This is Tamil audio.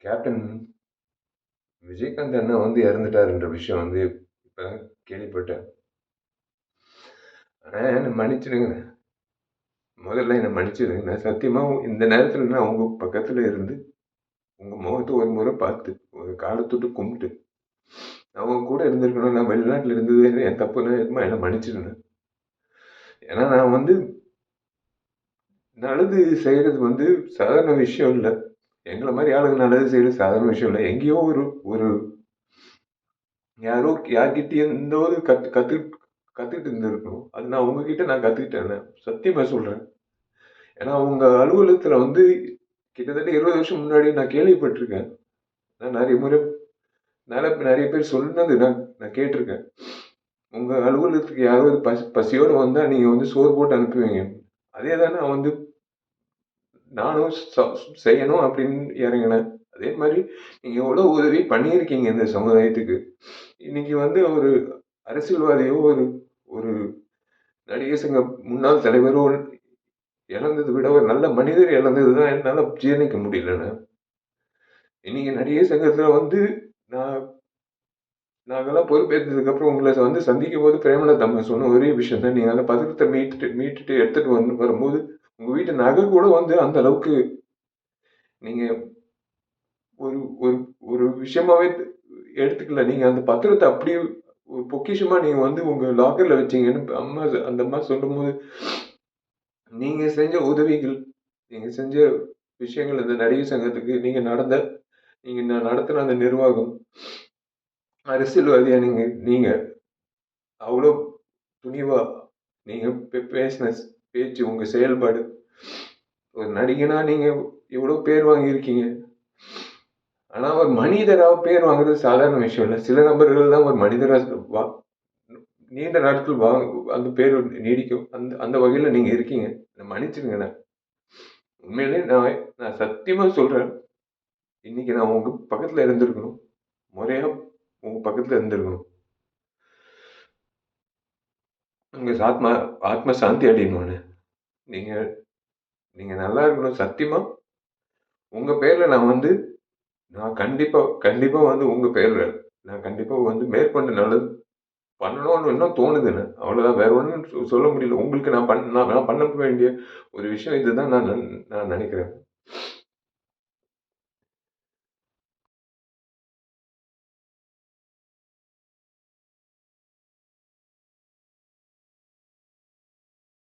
கேப்டன் விஜயகாந்த் அண்ணா வந்து இறந்துட்டாருன்ற விஷயம் வந்து இப்போ கேள்விப்பட்டேன். ஆனால் என்னை மன்னிச்சிடுங்க, முதல்ல என்னை மன்னிச்சிடுங்க. நான் சத்தியமாக இந்த நேரத்தில் நான் உங்கள் பக்கத்தில் இருந்து உங்கள் முகத்தை ஒரு முறை பார்த்து ஒரு காலத்தொட்டு கும்பிட்டு அவங்க கூட இருந்திருக்கணும். நான் வெளிநாட்டில் இருந்தது என் தப்புன்னு என்னை மன்னிச்சிடுங்க. ஏன்னா நான் வந்து நல்லது செய்கிறது வந்து சாதாரண விஷயம் இல்லை. எங்களை மாதிரி ஆளுங்க நல்லது செய்கிறது சாதாரண விஷயம் இல்லை. எங்கேயோ ஒரு ஒரு யாரோ யார்கிட்டயும் இந்த ஒரு கத்துக்கிட்டு இருந்திருக்கணும். அது நான் உங்ககிட்ட நான் கத்துக்கிட்டேன், சத்தியமா சொல்றேன். ஏன்னா உங்க அலுவலகத்துல வந்து கிட்டத்தட்ட 20 வருஷம் முன்னாடி நான் கேள்விப்பட்டிருக்கேன். நான் நிறைய முறை நிறைய பேர் சொன்னது நான் கேட்டிருக்கேன். உங்க அலுவலகத்துக்கு யாராவது பசியோட வந்தா நீங்க வந்து சோறு போட்டு அனுப்புவீங்க. அதே தான் நான் வந்து நானும் செய்யணும் அப்படின்னு இறங்கினேன். அதே மாதிரி நீங்க எவ்வளவு உதவி பண்ணியிருக்கீங்க இந்த சமுதாயத்துக்கு. இன்னைக்கு வந்து ஒரு அரசியல்வாதியோ ஒரு ஒரு நடிகர் சங்க முன்னாள் தலைவரோ இழந்ததை விட ஒரு நல்ல மனிதர் இழந்தது தான் என்னால ஜீரணிக்க முடியலண்ணே. இன்னைக்கு நடிகர் சங்கத்துல வந்து நான் நாங்கெல்லாம் பொறுப்பேற்றதுக்கு அப்புறம் உங்களை வந்து சந்திக்கும் போது பிரேமலதா அம்மா சொன்ன ஒரே விஷயம் தான், நீங்க அந்த பத்திரத்தை மீட்டுட்டு எடுத்துட்டு வரும்போது உங்க வீட்டு நகை கூட வந்து அந்த அளவுக்கு நீங்க ஒரு ஒரு ஒரு விஷயமாவே எடுத்துக்கல. நீங்க அந்த பத்திரத்தை அப்படியே ஒரு பொக்கிஷமா நீங்க வந்து உங்க லாக்கர்ல வச்சீங்கன்னு அம்மா அந்த அம்மா சொல்லும்போது, நீங்க செஞ்ச உதவிகள், நீங்க செஞ்ச விஷயங்கள் இந்த நடிகர் சங்கத்துக்கு நீங்க நடத்தின அந்த நிர்வாகம், அரசியல்வாதியா நீங்க நீங்க அவ்வளோ துணிவா நீங்க பேசின பேச்சு, உங்க செயல்பாடு, ஒரு நடிகனா நீங்க இவ்வளோ பேர் வாங்கியிருக்கீங்க. ஆனா ஒரு மனிதரா பேர் வாங்குறது சாதாரண விஷயம் இல்லை. சில நபர்கள் தான் ஒரு மனிதரா நீண்ட நாட்கள் அந்த பேர் நீடிக்கும். அந்த அந்த வகையில நீங்க இருக்கீங்க. மன்னிச்சிடுங்கண்ணே. உண்மையிலேயே நான் சத்தியமா சொல்றேன். இன்னைக்கு நான் உங்க பக்கத்துல இருந்திருக்கணும். முறையா உங்க பக்கத்துல இருந்திருக்கணும். உங்க ஆத்மா ஆத்ம சாந்தி அடையணும்னு. நீங்க நீங்க நல்லா இருக்கணும். சத்தியமா உங்க பேர்ல நான் கண்டிப்பா கண்டிப்பா வந்து உங்க பேர்ல நான் கண்டிப்பா வந்து மேற்கொண்டு நல்லது பண்ணணும்னு இன்னும் தோணுதுண்ணே. அவ்வளவுதான். வேற ஒண்ணும் சொல்ல முடியல. உங்களுக்கு நான் பண்ண வேண்டிய ஒரு விஷயம் இதுதான் நான் நினைக்கிறேன்.